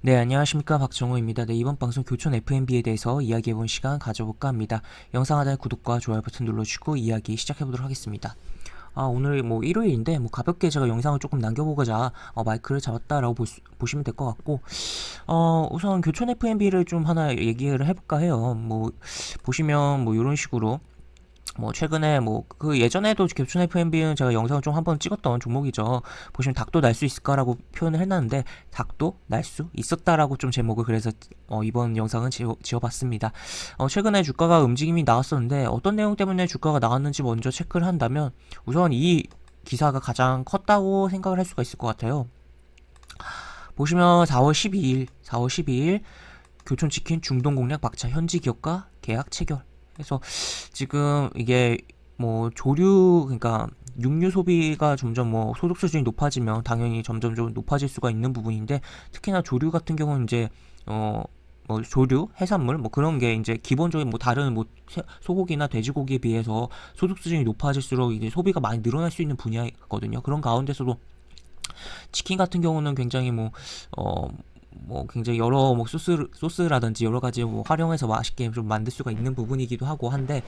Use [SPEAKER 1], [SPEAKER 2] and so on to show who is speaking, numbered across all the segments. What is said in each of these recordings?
[SPEAKER 1] 네, 안녕하십니까. 박정호입니다. 네, 이번 방송 교촌 FMB에 대해서 이야기해본 시간 가져볼까 합니다. 영상 하단에 구독과 좋아요 버튼 눌러주시고 이야기 시작해보도록 하겠습니다. 오늘 뭐 일요일인데 뭐 가볍게 제가 영상을 조금 남겨보고자 마이크를 잡았다라고 보시면 될 것 같고, 우선 교촌 FMB를 좀 하나 얘기를 해볼까 해요. 뭐 보시면 뭐 이런 식으로 뭐 최근에 뭐 그 예전에도 교촌 FMB는 제가 영상을 좀 한번 찍었던 종목이죠. 보시면 닭도 날 수 있을까라고 표현을 했는데 닭도 날 수 있었다라고 좀 제목을 그래서 이번 영상은 지어봤습니다. 최근에 주가가 움직임이 나왔었는데 어떤 내용 때문에 주가가 나왔는지 먼저 체크를 한다면 우선 이 기사가 가장 컸다고 생각을 할 수가 있을 것 같아요. 보시면 4월 12일 교촌치킨 중동공략 막차 현지 기업과 계약 체결. 그래서 지금 이게 뭐 조류, 그러니까 육류 소비가 점점 뭐 소득 수준이 높아지면 당연히 점점 좀 높아질 수가 있는 부분인데, 특히나 조류 같은 경우는 이제 뭐 조류, 해산물 뭐 그런 게 이제 기본적인 뭐 다른 뭐 소고기나 돼지고기에 비해서 소득 수준이 높아질수록 이제 소비가 많이 늘어날 수 있는 분야거든요. 그런 가운데서도 치킨 같은 경우는 굉장히 뭐 굉장히 여러 뭐 소스라든지 여러 가지 뭐 활용해서 맛있게 좀 만들 수가 있는 부분이기도 하고 한데,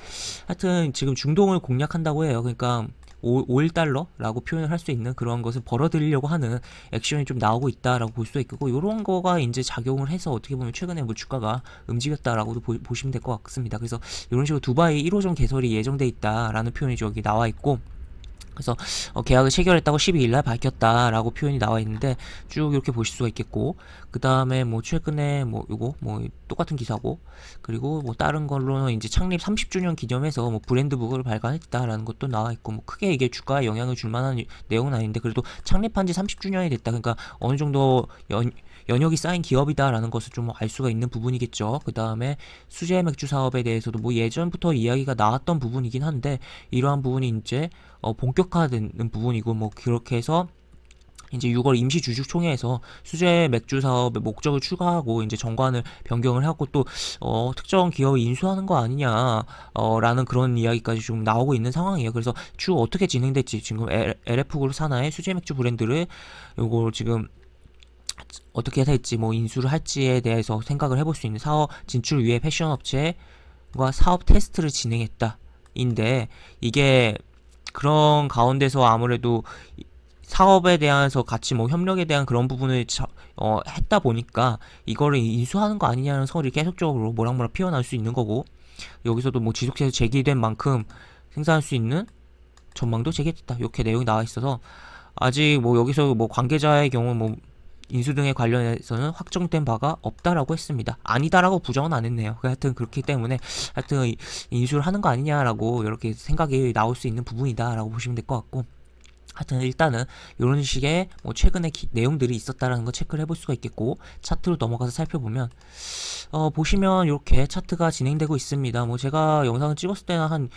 [SPEAKER 1] 하여튼 지금 중동을 공략한다고 해요. 그러니까 5~1달러라고 표현을 할 수 있는 그런 것을 벌어들이려고 하는 액션이 좀 나오고 있다라고 볼 수 있고, 이런 거가 이제 작용을 해서 어떻게 보면 최근에 뭐 주가가 움직였다라고도 보시면 될 것 같습니다. 그래서 이런 식으로 두바이 1호점 개설이 예정돼 있다라는 표현이 여기 나와 있고, 그래서 계약을 체결했다고 12일날 밝혔다라고 표현이 나와 있는데 쭉 이렇게 보실 수가 있겠고, 그 다음에 뭐 최근에 뭐 요거 뭐 똑같은 기사고, 그리고 뭐 다른 걸로는 이제 창립 30주년 기념해서 뭐 브랜드북을 발간했다라는 것도 나와 있고, 뭐 크게 이게 주가에 영향을 줄 만한 내용은 아닌데 그래도 창립한 지 30주년이 됐다, 그러니까 어느 정도 연역이 쌓인 기업이다라는 것을 좀 알 수가 있는 부분이겠죠. 그 다음에 수제 맥주 사업에 대해서도 뭐 예전부터 이야기가 나왔던 부분이긴 한데, 이러한 부분이 이제 본격화되는 부분이고, 뭐 그렇게 해서 이제 6월 임시 주주총회에서 수제 맥주 사업의 목적을 추가하고 이제 정관을 변경을 하고 또 특정 기업을 인수하는 거 아니냐 라는 그런 이야기까지 좀 나오고 있는 상황이에요. 그래서 추후 어떻게 진행될지, 지금 LF그룹 산하의 수제 맥주 브랜드를 요거 지금 어떻게 될지, 뭐 인수를 할지에 대해서 생각을 해볼 수 있는, 사업 진출 위해 패션 업체와 사업 테스트를 진행했다 인데, 이게 그런 가운데서 아무래도 사업에 대해서 같이 뭐 협력에 대한 그런 부분을 했다 보니까 이거를 인수하는 거 아니냐는 설이 계속적으로 모락모락 피어날 수 있는 거고, 여기서도 뭐 지속해서 제기된 만큼 생산할 수 있는 전망도 제기됐다, 이렇게 내용이 나와 있어서 아직 뭐 여기서 뭐 관계자의 경우 뭐 인수 등에 관련해서는 확정된 바가 없다라고 했습니다. 아니다라고 부정은 안 했네요. 하여튼 그렇기 때문에 하여튼 인수를 하는 거 아니냐라고 이렇게 생각이 나올 수 있는 부분이다라고 보시면 될 것 같고, 하여튼 일단은 이런 식의 뭐 최근에 내용들이 있었다라는 거 체크를 해볼 수가 있겠고, 차트로 넘어가서 살펴보면 보시면 이렇게 차트가 진행되고 있습니다. 뭐 제가 영상을 찍었을 때는 한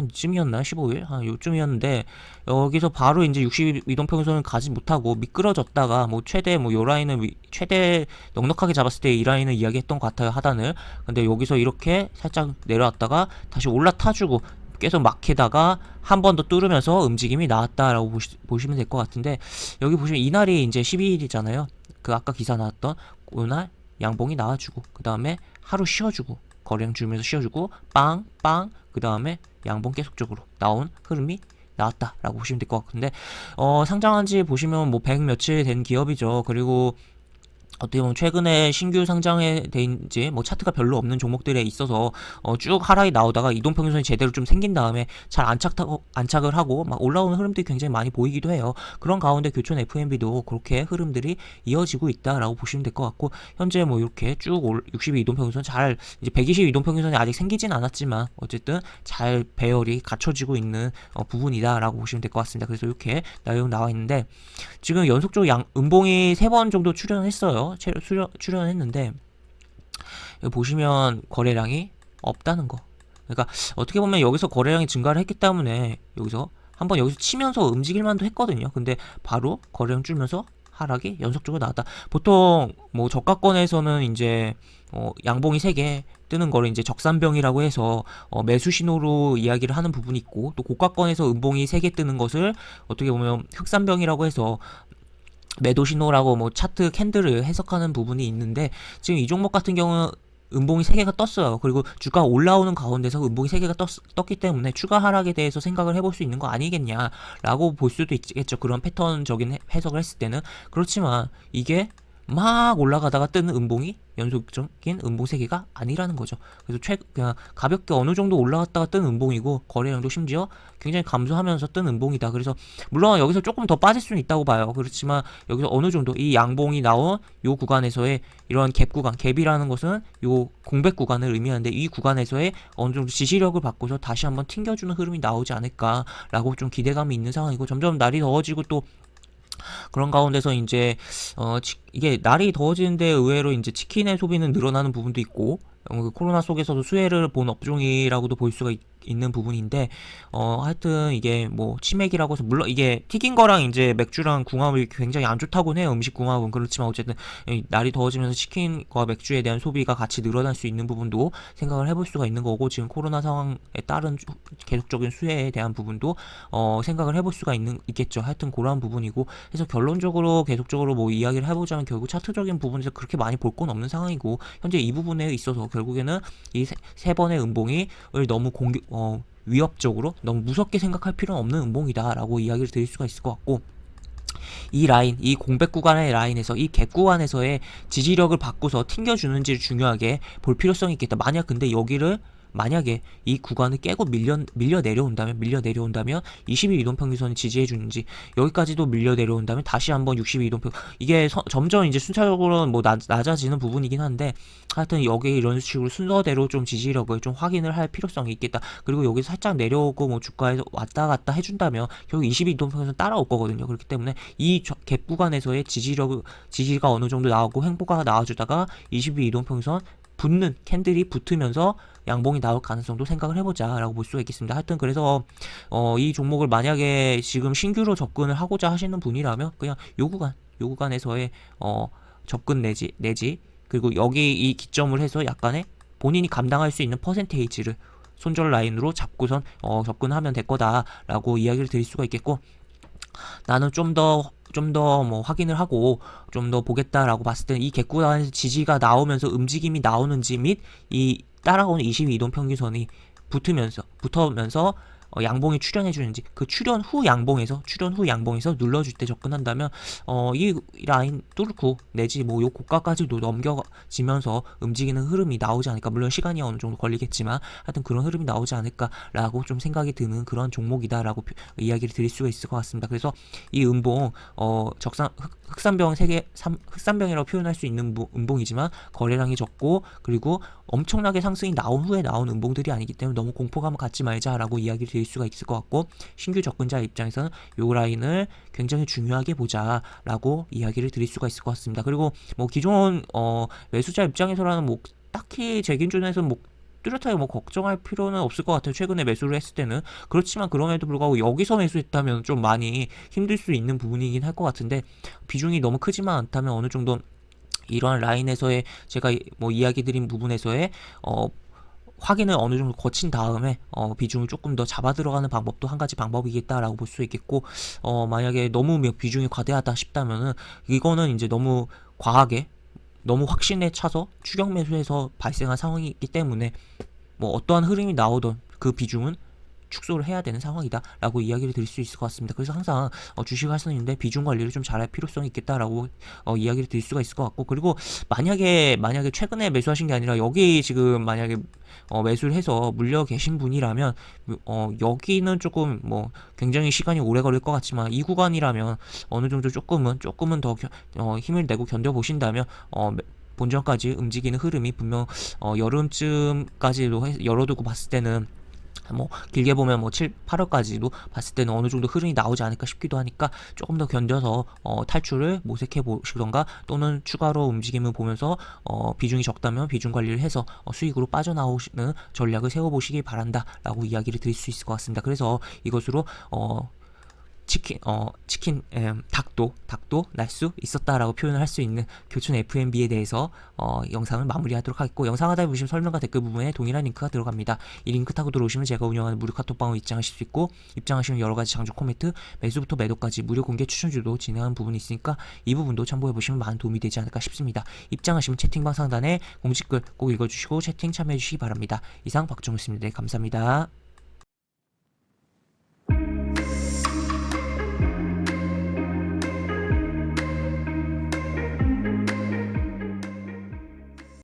[SPEAKER 1] 이쯤이었나, 15일 한 요쯤이었는데, 여기서 바로 이제 62동평선을 가지 못하고 미끄러졌다가 뭐 최대 뭐 요 라인을 최대 넉넉하게 잡았을 때 이 라인을 이야기했던 것 같아요, 하단을. 근데 여기서 이렇게 살짝 내려왔다가 다시 올라타주고 계속 막히다가 한 번 더 뚫으면서 움직임이 나왔다라고 보시면 될 것 같은데, 여기 보시면 이날이 이제 12일이잖아요. 그 아까 기사 나왔던 그날 양봉이 나와주고, 그 다음에 하루 쉬어주고, 거래량 줄면서 쉬어주고, 빵빵, 그 다음에 양봉 계속적으로 나온 흐름이 나왔다라고 보시면 될 것 같은데, 상장한 지 보시면 뭐 100 며칠 된 기업이죠. 그리고 어떻게 보면 최근에 신규 상장에 된지 뭐 차트가 별로 없는 종목들에 있어서 쭉 하락이 나오다가 이동평균선이 제대로 좀 생긴 다음에 잘 안착을 하고 막 올라오는 흐름들이 굉장히 많이 보이기도 해요. 그런 가운데 교촌 FMB도 그렇게 흐름들이 이어지고 있다라고 보시면 될 것 같고, 현재 뭐 이렇게 쭉 62 이동평균선 잘, 이제 120 이동평균선이 아직 생기진 않았지만 어쨌든 잘 배열이 갖춰지고 있는 부분이다라고 보시면 될 것 같습니다. 그래서 이렇게 내용 나와 있는데, 지금 연속적으로 음봉이 3번 정도 출현했어요. 출연했는데 여기 보시면 거래량이 없다는 거. 그러니까 어떻게 보면 여기서 거래량이 증가를 했기 때문에 여기서 한번 여기서 치면서 움직일 만도 했거든요. 근데 바로 거래량 줄면서 하락이 연속적으로 나왔다. 보통 뭐 저가권에서는 이제 양봉이 3개 뜨는 거를 이제 적산병이라고 해서 매수 신호로 이야기를 하는 부분이 있고, 또 고가권에서 음봉이 3개 뜨는 것을 어떻게 보면 흑산병이라고 해서 매도 신호라고 뭐 차트 캔들을 해석하는 부분이 있는데, 지금 이 종목 같은 경우는 음봉이 3개가 떴어요. 그리고 주가가 올라오는 가운데서 음봉이 3개가 떴기 때문에 추가 하락에 대해서 생각을 해볼 수 있는 거 아니겠냐라고 볼 수도 있겠죠. 그런 패턴적인 해석을 했을 때는. 그렇지만 이게 막 올라가다가 뜨는 음봉이 연속적인 음봉 세계가 아니라는 거죠. 그래서 그냥 가볍게 어느 정도 올라갔다가 뜬 음봉이고, 거래량도 심지어 굉장히 감소하면서 뜬 음봉이다. 그래서 물론 여기서 조금 더 빠질 수는 있다고 봐요. 그렇지만 여기서 어느 정도 이 양봉이 나온 요 구간에서의 이런 갭 구간, 갭이라는 것은 요 공백 구간을 의미하는데, 이 구간에서의 어느 정도 지지력을 받고서 다시 한번 튕겨주는 흐름이 나오지 않을까라고 좀 기대감이 있는 상황이고, 점점 날이 더워지고 또 그런 가운데서 이제 이게 날이 더워지는데 의외로 이제 치킨의 소비는 늘어나는 부분도 있고, 그 코로나 속에서도 수혜를 본 업종이라고도 볼 수가 있는 부분인데, 하여튼 이게 뭐 치맥이라고 해서, 물론 이게 튀긴 거랑 이제 맥주랑 궁합이 굉장히 안 좋다고는 해요. 음식 궁합은. 그렇지만 어쨌든 날이 더워지면서 치킨과 맥주에 대한 소비가 같이 늘어날 수 있는 부분도 생각을 해볼 수가 있는 거고, 지금 코로나 상황에 따른 계속적인 수혜에 대한 부분도 생각을 해볼 수가 있겠죠. 하여튼 그러한 부분이고, 그래서 결론적으로 계속적으로 뭐 이야기를 해보자면, 결국 차트적인 부분에서 그렇게 많이 볼 건 없는 상황이고, 현재 이 부분에 있어서 결국에는 이 세 번의 음봉이 너무 위협적으로 너무 무섭게 생각할 필요는 없는 음봉이다라고 이야기를 드릴 수가 있을 것 같고, 이 라인, 이 공백 구간의 라인에서, 이 갭 구간에서의 지지력을 받고서 튕겨주는지를 중요하게 볼 필요성이 있겠다. 만약에 이 구간을 깨고 밀려 내려온다면 22 이동평균선이 지지해 주는지, 여기까지도 밀려 내려온다면 다시 한번 62 이동평, 이게 점점 이제 순차적으로 뭐 낮아지는 부분이긴 한데, 하여튼 여기 이런 식으로 순서대로 좀 지지력을 좀 확인을 할 필요성이 있겠다. 그리고 여기 살짝 내려오고 뭐 주가에서 왔다 갔다 해준다면 결국 22 이동평균선 따라올 거거든요. 그렇기 때문에 이 갭 구간에서의 지지가 어느 정도 나오고 횡보가 나와주다가 22 이동평균선 붙는 캔들이 붙으면서 양봉이 나올 가능성도 생각을 해보자 라고 볼 수가 있겠습니다. 하여튼 그래서 이 종목을 만약에 지금 신규로 접근을 하고자 하시는 분이라면 그냥 요 구간에서의 접근 내지 그리고 여기 이 기점을 해서 약간의 본인이 감당할 수 있는 퍼센테이지를 손절 라인으로 잡고선 접근하면 될 거다라고 이야기를 드릴 수가 있겠고, 나는 좀 더 뭐 확인을 하고 좀 더 보겠다라고 봤을 때는 이 갭구간에서 지지가 나오면서 움직임이 나오는지, 및 이 따라오는 22 이동평균선이 붙으면서 양봉이 출현해주는지, 그 출현 후 양봉에서 눌러줄 때 접근한다면 이 라인 뚫고 내지 뭐 요 고가까지도 넘겨지면서 움직이는 흐름이 나오지 않을까. 물론 시간이 어느 정도 걸리겠지만 하여튼 그런 흐름이 나오지 않을까라고 좀 생각이 드는 그런 종목이다라고 이야기를 드릴 수가 있을 것 같습니다. 그래서 이 음봉 흑산병이라고 표현할 수 있는 음봉이지만 거래량이 적고, 그리고 엄청나게 상승이 나온 후에 나온 음봉들이 아니기 때문에 너무 공포감을 갖지 말자라고 이야기를 드릴 수가 있을 것 같고, 신규 접근자 입장에서는 요 라인을 굉장히 중요하게 보자라고 이야기를 드릴 수가 있을 것 같습니다. 그리고 뭐 기존 매수자 입장에서라는 뭐 딱히 제 기준에서는 뭐 뚜렷하게 뭐 걱정할 필요는 없을 것 같아요. 최근에 매수를 했을 때는. 그렇지만 그럼에도 불구하고 여기서 매수했다면 좀 많이 힘들 수 있는 부분이긴 할 것 같은데, 비중이 너무 크지만 않다면 어느 정도 이러한 라인에서의 제가 뭐 이야기 드린 부분에서의 확인을 어느 정도 거친 다음에 비중을 조금 더 잡아 들어가는 방법도 한 가지 방법이겠다라고 볼 수 있겠고, 만약에 너무 비중이 과대하다 싶다면은 이거는 이제 너무 과하게 너무 확신에 차서 추격 매수해서 발생한 상황이기 때문에 뭐 어떠한 흐름이 나오던 그 비중은 축소를 해야 되는 상황이다 라고 이야기를 드릴 수 있을 것 같습니다. 그래서 항상 주식을 하시는데 비중 관리를 좀 잘할 필요성이 있겠다라고 이야기를 드릴 수가 있을 것 같고, 그리고 만약에 최근에 매수하신 게 아니라 여기 지금 만약에 매수를 해서 물려 계신 분이라면 여기는 조금 뭐 굉장히 시간이 오래 걸릴 것 같지만, 이 구간이라면 어느 정도 조금은 더 힘을 내고 견뎌 보신다면 본전까지 움직이는 흐름이 분명 여름쯤까지도 열어두고 봤을 때는 뭐 길게 보면 뭐 7, 8월까지도 봤을 때는 어느 정도 흐름이 나오지 않을까 싶기도 하니까, 조금 더 견뎌서 탈출을 모색해 보시던가, 또는 추가로 움직임을 보면서 비중이 적다면 비중 관리를 해서 수익으로 빠져나오시는 전략을 세워보시기 바란다 라고 이야기를 드릴 수 있을 것 같습니다. 그래서 이것으로 닭도 날 수 있었다라고 표현을 할 수 있는 교촌 F&B에 대해서 영상을 마무리하도록 하겠고, 영상 하단에 보시면 설명과 댓글 부분에 동일한 링크가 들어갑니다. 이 링크 타고 들어오시면 제가 운영하는 무료 카톡방으로 입장하실 수 있고, 입장하시면 여러가지 장조 코멘트, 매수부터 매도까지 무료 공개 추천주도 진행하는 부분이 있으니까 이 부분도 참고해보시면 많은 도움이 되지 않을까 싶습니다. 입장하시면 채팅방 상단에 공지글 꼭 읽어주시고 채팅 참여해주시기 바랍니다. 이상 박정우였습니다. 네, 감사합니다.